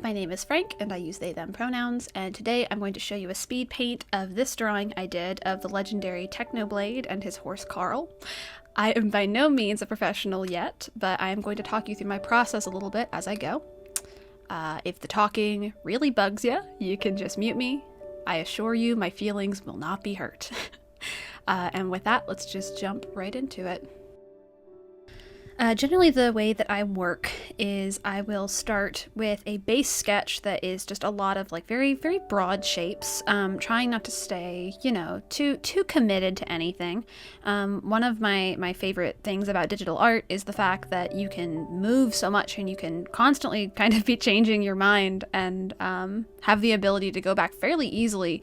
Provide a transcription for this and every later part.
My name is Frank, and I use they, them pronouns, and today I'm going to show you a speed paint of this drawing I did of the legendary Technoblade and his horse Carl. I am by no means a professional yet, but I am going to talk you through my process a little bit as I go. If the talking really bugs you, you can just mute me. I assure you my feelings will not be hurt. And with that, let's just jump right into it. Generally the way that I work is I will start with a base sketch that is just a lot of like very, very broad shapes, trying not to stay, too committed to anything. One of my favorite things about digital art is the fact that you can move so much and you can constantly kind of be changing your mind and have the ability to go back fairly easily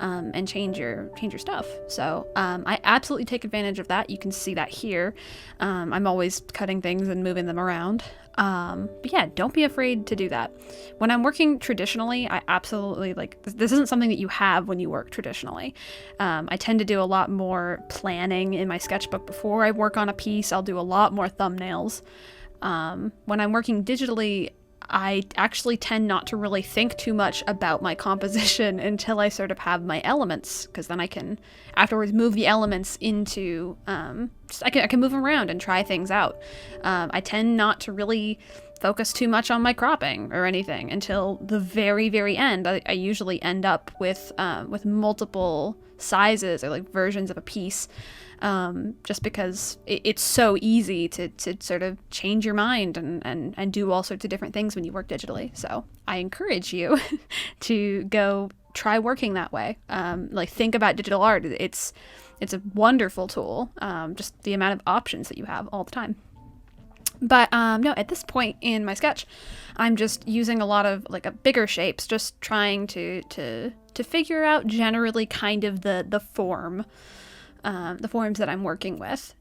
and change your stuff. So I absolutely take advantage of that. You can see that here. I'm always cutting things and moving them around. But yeah, don't be afraid to do that. When I'm working traditionally, I absolutely this isn't something that you have when you work traditionally. I tend to do a lot more planning in my sketchbook before I work on a piece. I'll do a lot more thumbnails. When I'm working digitally, I actually tend not to really think too much about my composition until I sort of have my elements, because then I can afterwards move the elements into, I can move them around and try things out. I tend not to really focus too much on my cropping or anything until the very, very end. I usually end up with multiple sizes or like versions of a piece. Just because it's so easy to sort of change your mind and do all sorts of different things when you work digitally. So I encourage you to go try working that way. Think about digital art. It's a wonderful tool. Just the amount of options that you have all the time. But no, at this point in my sketch, I'm just using a lot of bigger shapes, just trying to figure out generally kind of the forms that I'm working with.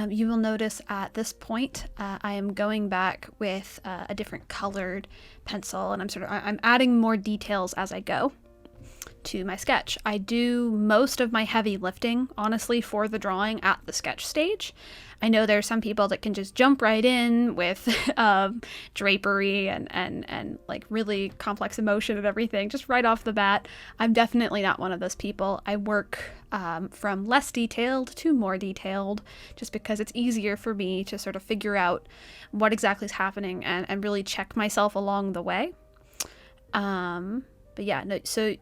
You will notice at this point I am going back with a different colored pencil, and I'm adding more details as I go. to my sketch. I do most of my heavy lifting, honestly, for the drawing at the sketch stage. I know there are some people that can just jump right in with drapery and like really complex emotion and everything just right off the bat. I'm definitely not one of those people. I work from less detailed to more detailed just because it's easier for me to sort of figure out what exactly is happening and really check myself along the way. But yeah, no, so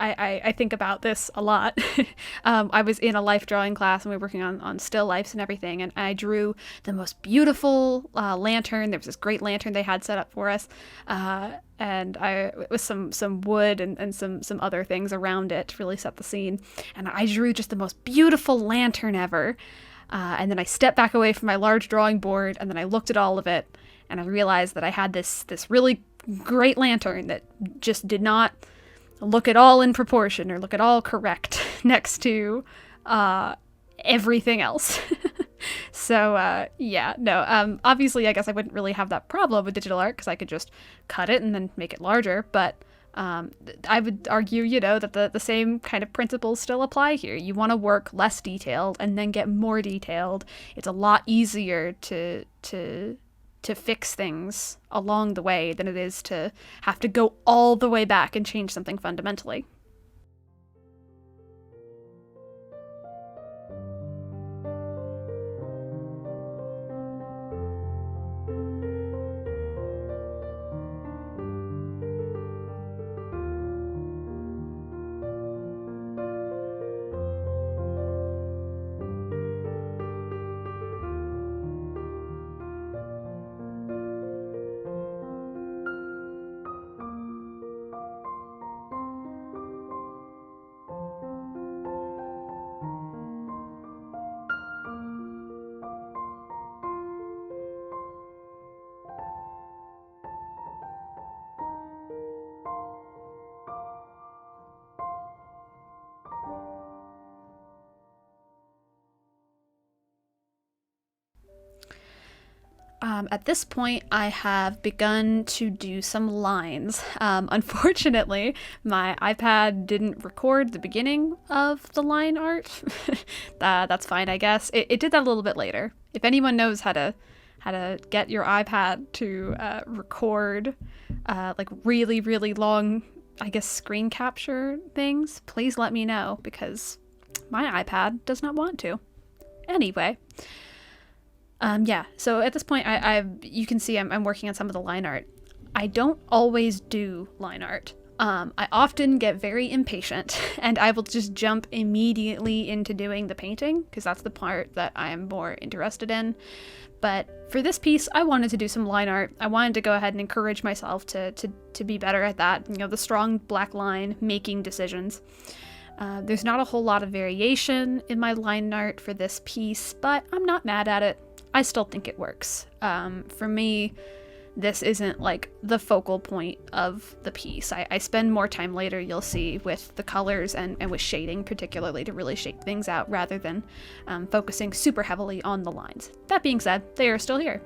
I think about this a lot. I was in a life drawing class and we were working on still lifes and everything, and I drew the most beautiful lantern. There was this great lantern they had set up for us, and it was some wood and some other things around it to really set the scene. And I drew just the most beautiful lantern ever. And then I stepped back away from my large drawing board, and then I looked at all of it, and I realized that I had this really great lantern that just did not look at all in proportion or look at all correct next to everything else. So yeah, no, obviously I guess I wouldn't really have that problem with digital art because I could just cut it and then make it larger, but I would argue, you know, that the same kind of principles still apply here. You want to work less detailed and then get more detailed. It's a lot easier to fix things along the way than it is to have to go all the way back and change something fundamentally. At this point, I have begun to do some lines. Unfortunately, my iPad didn't record the beginning of the line art. That's fine, I guess. It did that a little bit later. If anyone knows how to get your iPad to record like really, really long, I guess, screen capture things, please let me know because my iPad does not want to. Anyway. Yeah, so at this point, you can see I'm working on some of the line art. I don't always do line art. I often get very impatient, and I will just jump immediately into doing the painting, because that's the part that I am more interested in. But for this piece, I wanted to do some line art. I wanted to go ahead and encourage myself to be better at that, you know, the strong black line, making decisions. There's not a whole lot of variation in my line art for this piece, but I'm not mad at it. I still think it works. For me, this isn't like the focal point of the piece. I spend more time later, you'll see, with the colors and with shading particularly to really shape things out rather than focusing super heavily on the lines. That being said, they are still here.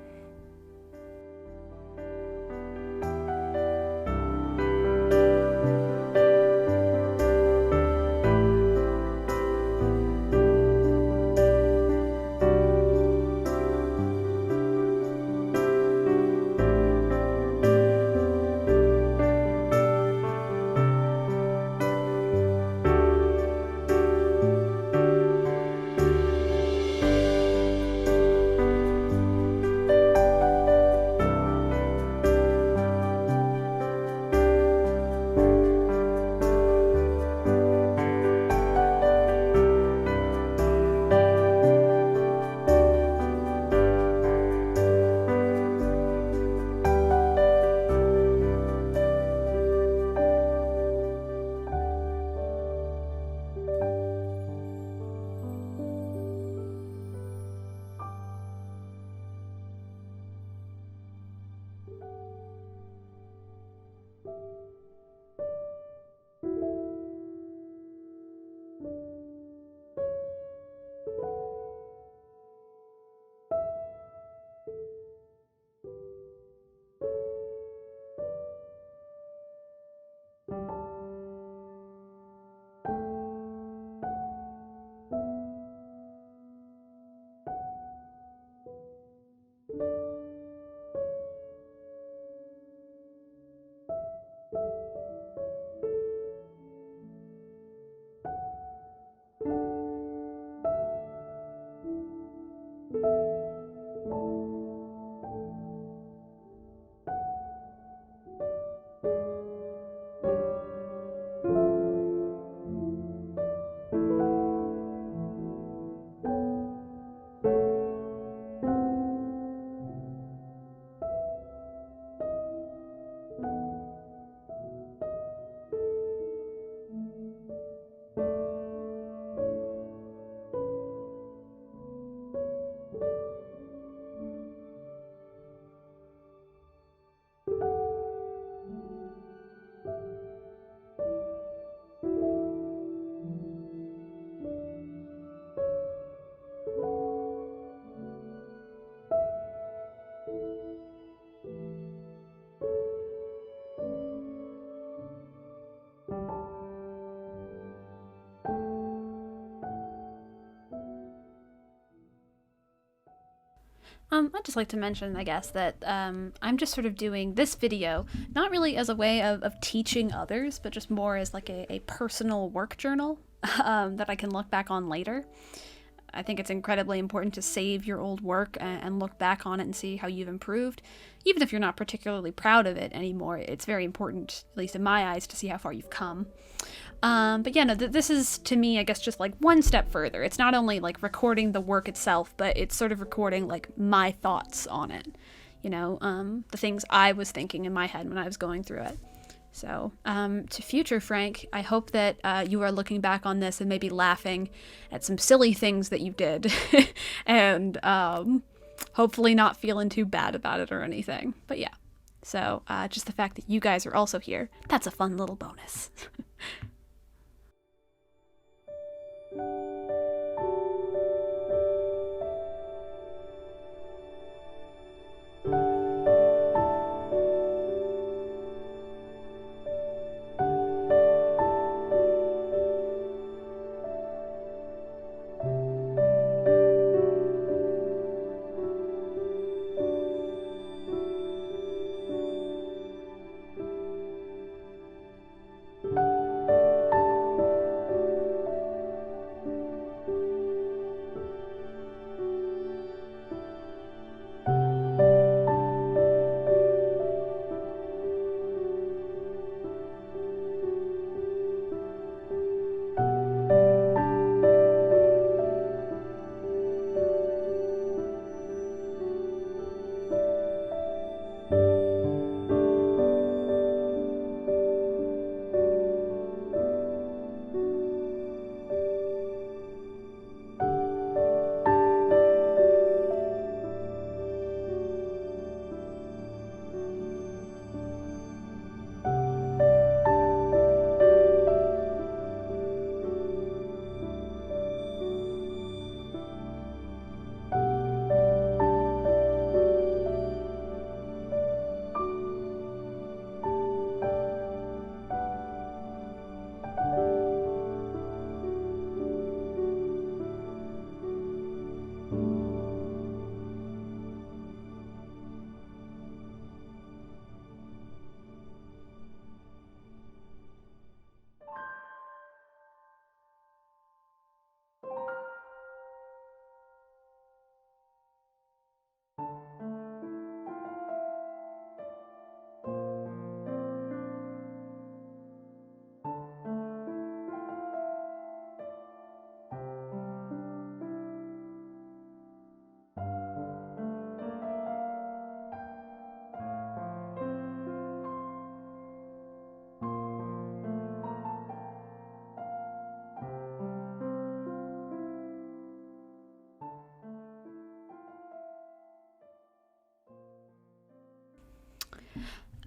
I'd just like to mention, I guess, that I'm just sort of doing this video, not really as a way of teaching others, but just more as like a personal work journal that I can look back on later. I think it's incredibly important to save your old work and look back on it and see how you've improved. Even if you're not particularly proud of it anymore, it's very important, at least in my eyes, to see how far you've come. But yeah, no, this is, to me, I guess, just like one step further. It's not only like recording the work itself, but it's sort of recording like my thoughts on it. You know, the things I was thinking in my head when I was going through it. So, to future Frank, I hope that you are looking back on this and maybe laughing at some silly things that you did, and hopefully not feeling too bad about it or anything. But yeah, so just the fact that you guys are also here, that's a fun little bonus.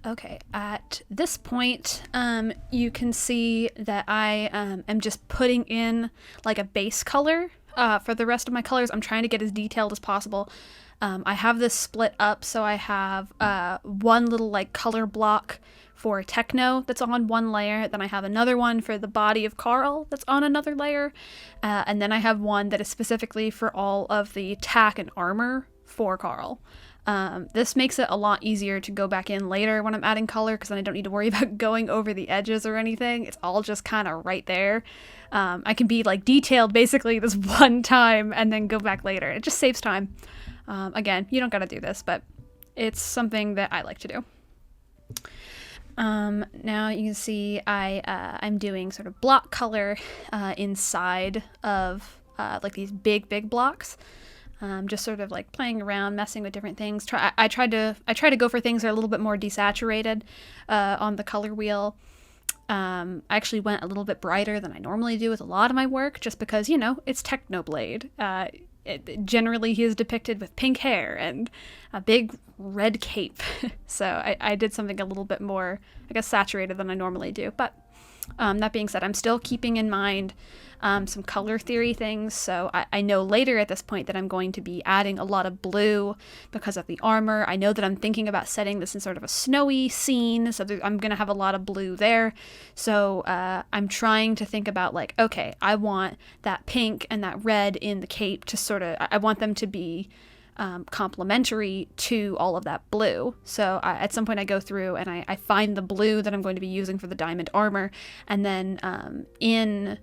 Okay, at this point, you can see that I am just putting in like a base color for the rest of my colors. I'm trying to get as detailed as possible. I have this split up, so I have one little like color block for Techno that's on one layer, then I have another one for the body of Carl that's on another layer, and then I have one that is specifically for all of the tack and armor for Carl. This makes it a lot easier to go back in later when I'm adding color, because then I don't need to worry about going over the edges or anything. It's all just kind of right there. I can be like detailed basically this one time and then go back later. It just saves time. Again, you don't gotta do this, but it's something that I like to do. Now you can see I'm doing sort of block color inside of like these big blocks. Just sort of like playing around, messing with different things. I try to go for things that are a little bit more desaturated on the color wheel. I actually went a little bit brighter than I normally do with a lot of my work, just because, you know, it's Technoblade. Generally, he is depicted with pink hair and a big red cape. So I did something a little bit more, I guess, saturated than I normally do. But that being said, I'm still keeping in mind some color theory things. So I know later at this point that I'm going to be adding a lot of blue because of the armor. I know that I'm thinking about setting this in sort of a snowy scene, so I'm going to have a lot of blue there. So I'm trying to think about like, okay, I want that pink and that red in the cape to sort of, I want them to be complementary to all of that blue. So at some point I go through and I find the blue that I'm going to be using for the diamond armor, and then in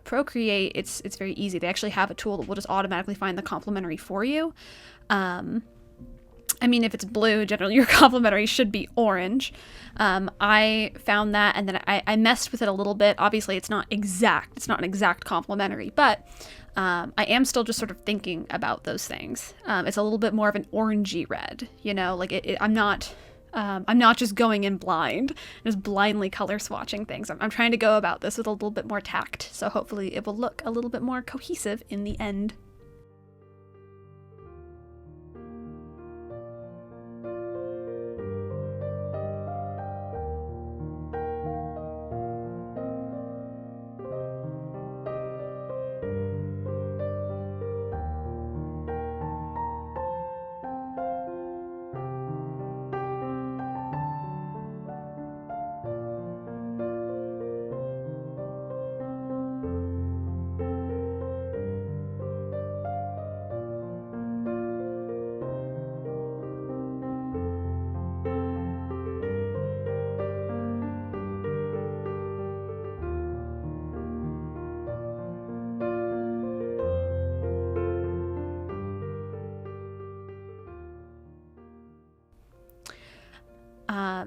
Procreate, it's very easy. They actually have a tool that will just automatically find the complementary for you. I mean, if it's blue, generally your complementary should be orange. I found that, and then I messed with it a little bit. Obviously, it's not exact. It's not an exact complementary, but I am still just sort of thinking about those things. It's a little bit more of an orangey red, you know, like I'm not just going in blind, just blindly color swatching things. I'm trying to go about this with a little bit more tact, so hopefully it will look a little bit more cohesive in the end.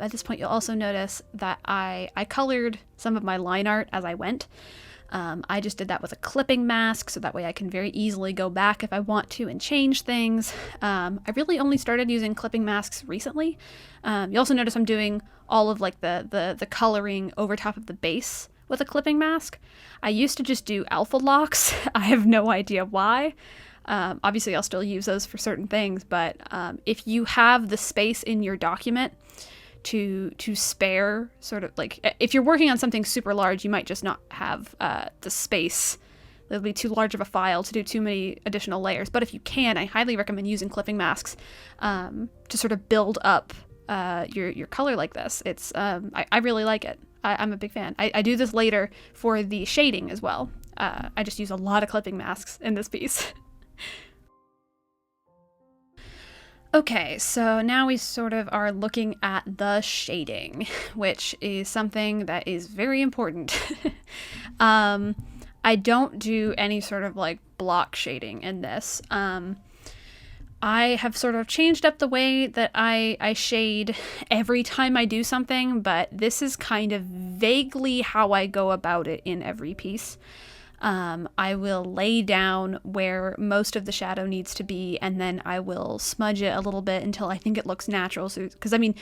At this point, you'll also notice that I colored some of my line art as I went. I just did that with a clipping mask, so that way I can very easily go back if I want to and change things. I really only started using clipping masks recently. You also notice I'm doing all of like the coloring over top of the base with a clipping mask. I used to just do alpha locks. I have no idea why. Obviously, I'll still use those for certain things, but if you have the space in your document to spare, sort of like if you're working on something super large, you might just not have the space. It'll be too large of a file to do too many additional layers. But if you can, I highly recommend using clipping masks to sort of build up your color like this. It's I really like it. I'm a big fan. I do this later for the shading as well. I just use a lot of clipping masks in this piece. Okay, so now we sort of are looking at the shading, which is something that is very important. I don't do any sort of like block shading in this. I have sort of changed up the way that I shade every time I do something, but this is kind of vaguely how I go about it in every piece. I will lay down where most of the shadow needs to be, and then I will smudge it a little bit until I think it looks natural. So, because I mean,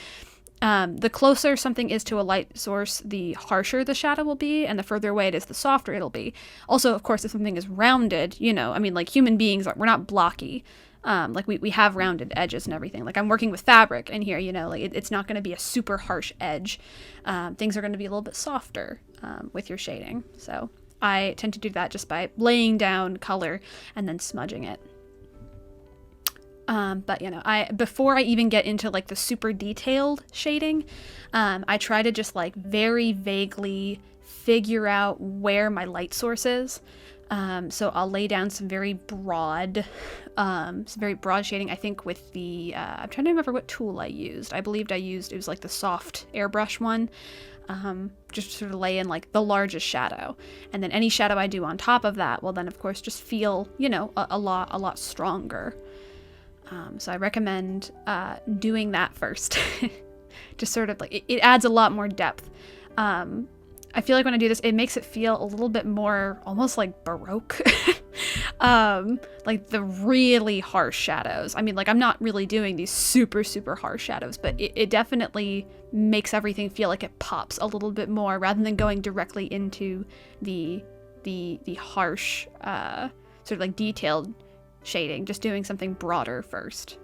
the closer something is to a light source, the harsher the shadow will be, and the further away it is, the softer it'll be. Also, of course, if something is rounded, you know, I mean, like human beings, we're not blocky. Like we have rounded edges and everything. Like I'm working with fabric in here, you know, like it's not going to be a super harsh edge. Things are going to be a little bit softer with your shading. So I tend to do that just by laying down color and then smudging it. But you know, before I even get into like the super detailed shading, I try to just like very vaguely figure out where my light source is. So I'll lay down some very broad shading. I think with the, I'm trying to remember what tool I used. I believed it was like the soft airbrush one. Just to sort of lay in like the largest shadow, and then any shadow I do on top of that will then of course just feel, you know, a lot stronger. So I recommend doing that first. Just sort of like it adds a lot more depth. I feel like when I do this, it makes it feel a little bit more almost like Baroque. Like the really harsh shadows. I mean, like I'm not really doing these super harsh shadows, but it definitely makes everything feel like it pops a little bit more rather than going directly into the harsh, sort of like detailed shading, just doing something broader first.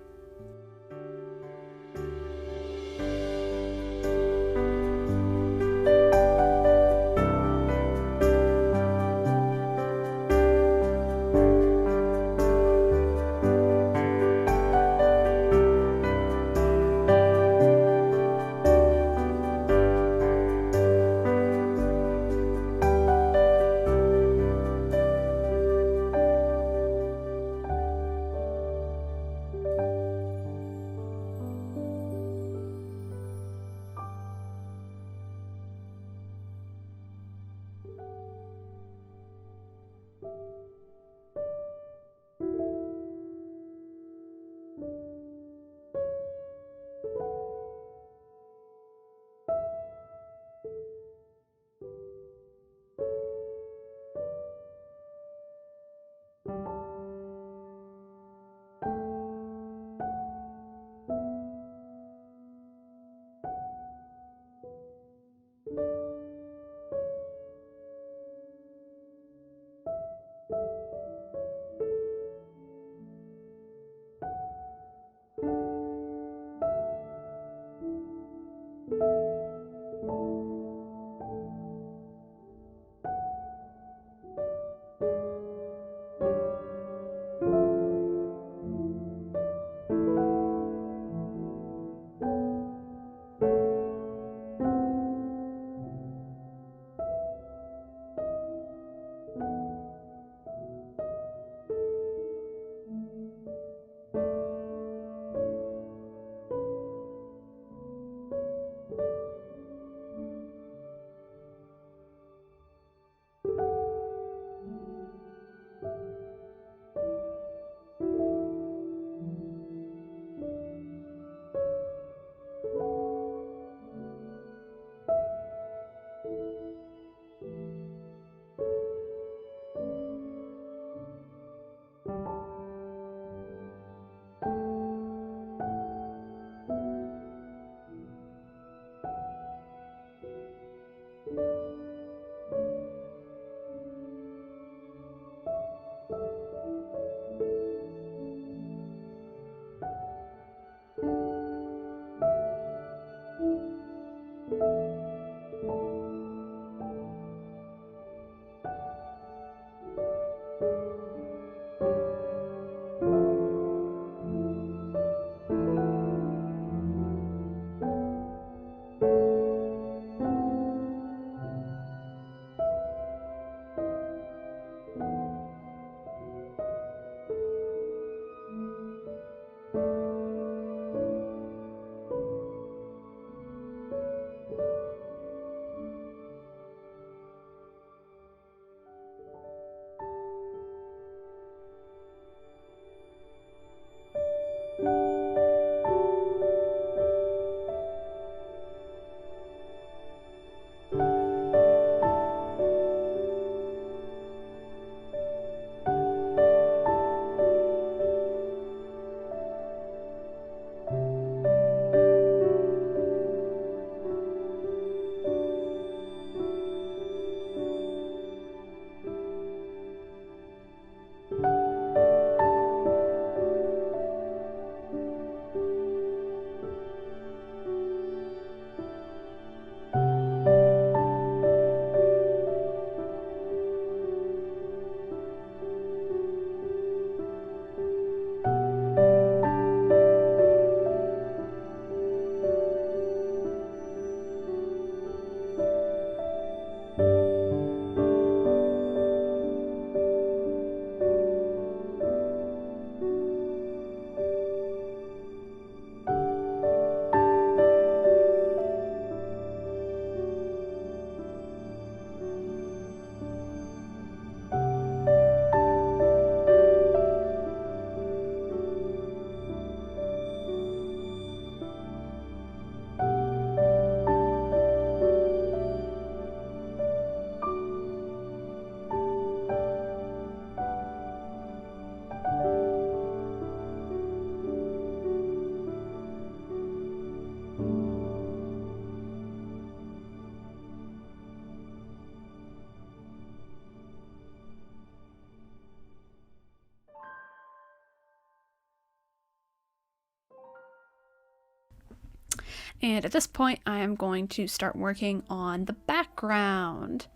And at this point, I am going to start working on the background.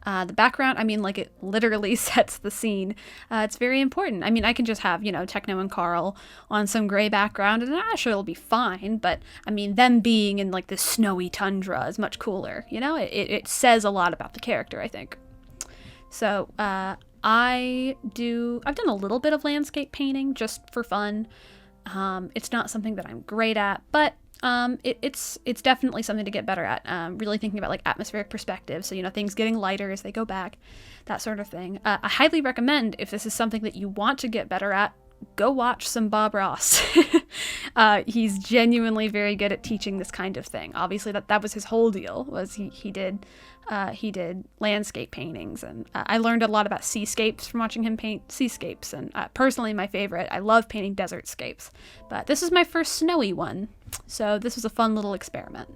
The background, I mean, like, it literally sets the scene. It's very important. I mean, I can just have, Techno and Carl on some gray background, and I'm sure it'll be fine. But, I mean, them being in, like, this snowy tundra is much cooler. It says a lot about the character, I think. So, I've done a little bit of landscape painting just for fun. It's not something that I'm great at, but it's definitely something to get better at. Really thinking about like atmospheric perspective, so things getting lighter as they go back, that sort of thing. I highly recommend, if this is something that you want to get better at, go watch some Bob Ross. He's genuinely very good at teaching this kind of thing. Obviously, that was his whole deal. Was he did landscape paintings, and I learned a lot about seascapes from watching him paint seascapes. And personally, my favorite, I love painting desertscapes, but this is my first snowy one, so this was a fun little experiment.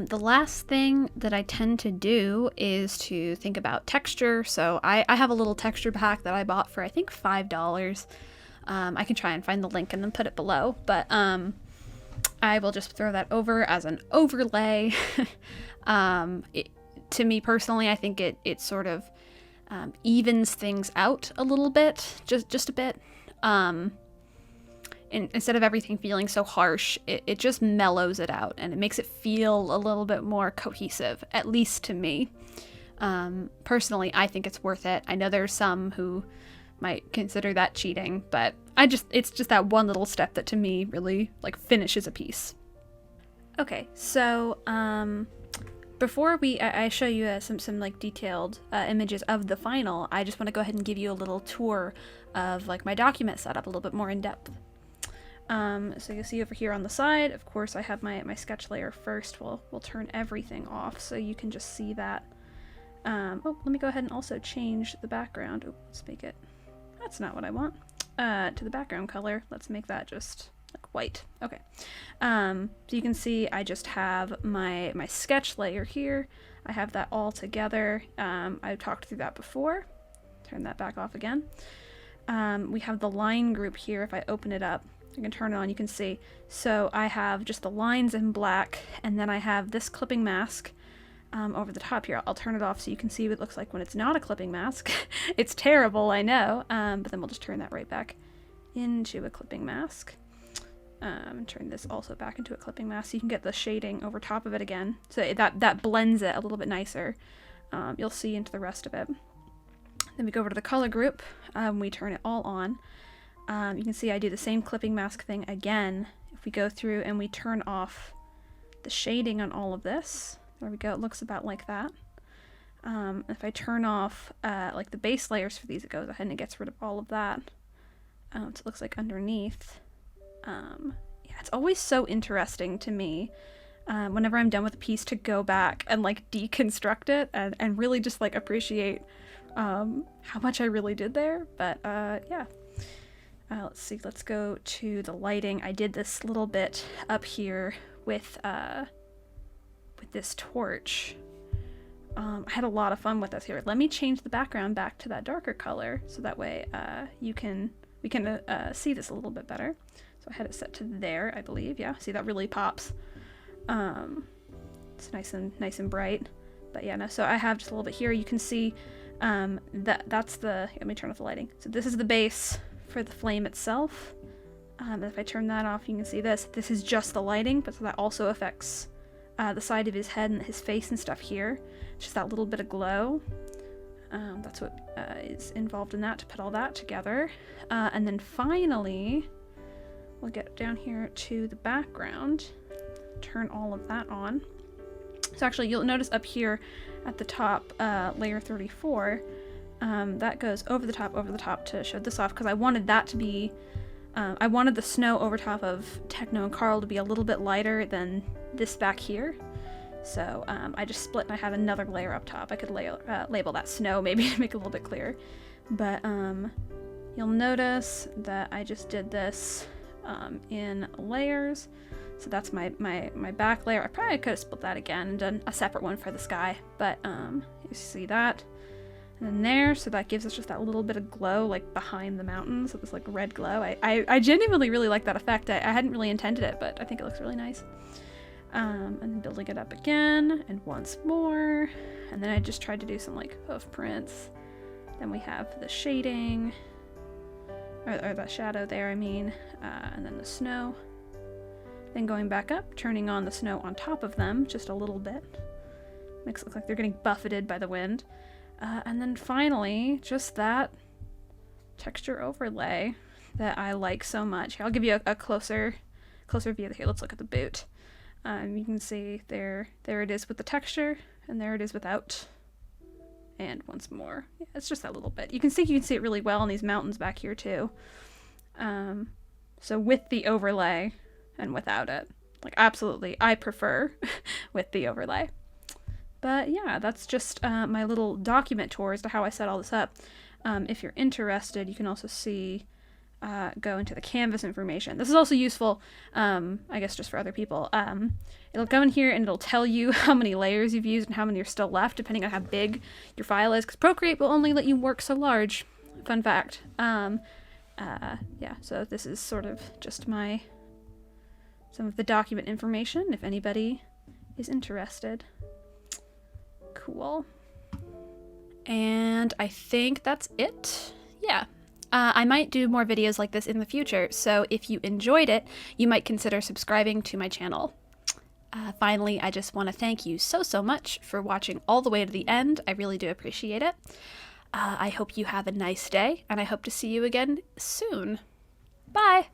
The last thing that I tend to do is to think about texture. So I have a little texture pack that I bought for, I think, $5. I can try and find the link and then put it below. But I will just throw that over as an overlay. To me personally, I think it sort of evens things out a little bit, just a bit. And instead of everything feeling so harsh, it just mellows it out, and it makes it feel a little bit more cohesive, at least to me. Personally, I think it's worth it. I know there's some who might consider that cheating, but it's just that one little step that to me really like finishes a piece. Okay, so before I show you some like detailed images of the final, I just want to go ahead and give you a little tour of like my document setup a little bit more in depth. So you'll see over here on the side, of course, I have my sketch layer first. We'll turn everything off so you can just see that. Oh, let me go ahead and also change the background. Oh, let's make it, that's not what I want. To the background color, let's make that just like white. Okay. So you can see I just have my sketch layer here. I have that all together. I've talked through that before. Turn that back off again. We have the line group here. If I open it up, I can turn it on, you can see. So I have just the lines in black, and then I have this clipping mask over the top here. I'll turn it off so you can see what it looks like when it's not a clipping mask. It's terrible, I know, but then we'll just turn that right back into a clipping mask. Turn this also back into a clipping mask so you can get the shading over top of it again. So that blends it a little bit nicer. You'll see into the rest of it. Then we go over to the color group. We turn it all on. You can see I do the same clipping mask thing again. If we go through and we turn off the shading on all of this, there we go, it looks about like that. If I turn off like the base layers for these, it goes ahead and it gets rid of all of that. So it looks like underneath. Yeah, it's always so interesting to me whenever I'm done with a piece to go back and like deconstruct it and really just like appreciate how much I really did there. But yeah. Let's see, let's go to the lighting. I did this little bit up here with this torch. I had a lot of fun with this here. Let me change the background back to that darker color so that way we can see this a little bit better. So I had it set to there, I believe. Yeah, see, that really pops. It's nice and bright. But yeah, no, so I have just a little bit here. You can see that's the, let me turn off the lighting. So this is the base for the flame itself. If I turn that off, you can see this. This is just the lighting, but so that also affects the side of his head and his face and stuff here. Just that little bit of glow. That's what is involved in that to put all that together. And then finally, we'll get down here to the background, turn all of that on. So actually, you'll notice up here at the top, layer 34, that goes over the top to show this off, because I wanted that to be, I wanted the snow over top of Techno and Carl to be a little bit lighter than this back here. So I just split and I had another layer up top. I could label that snow maybe to make it a little bit clearer. But you'll notice that I just did this in layers. So that's my back layer. I probably could have split that again and done a separate one for the sky. But you see that. And then there, so that gives us just that little bit of glow like behind the mountains. So this like red glow. I genuinely really like that effect. I hadn't really intended it, but I think it looks really nice. And then building it up again, and once more. And then I just tried to do some like hoof prints. Then we have the shading, or the shadow there, I mean, and then the snow. Then going back up, turning on the snow on top of them just a little bit. Makes it look like they're getting buffeted by the wind. And then finally, just that texture overlay that I like so much. Here, I'll give you a closer view here. Let's look at the boot. You can see there it is with the texture, and there it is without. And once more. Yeah, it's just that little bit. You can see it really well in these mountains back here too. So with the overlay and without it. Like absolutely, I prefer with the overlay. But yeah, that's just my little document tour as to how I set all this up. If you're interested, you can also see go into the canvas information. This is also useful, I guess, just for other people. It'll go in here and it'll tell you how many layers you've used and how many are still left, depending on how big your file is, because Procreate will only let you work so large. Fun fact. Yeah, so this is sort of just my some of the document information if anybody is interested. Cool. And I think that's it. Yeah. I might do more videos like this in the future, so if you enjoyed it, you might consider subscribing to my channel. Finally, I just want to thank you so much for watching all the way to the end. I really do appreciate it. I hope you have a nice day, and I hope to see you again soon. Bye!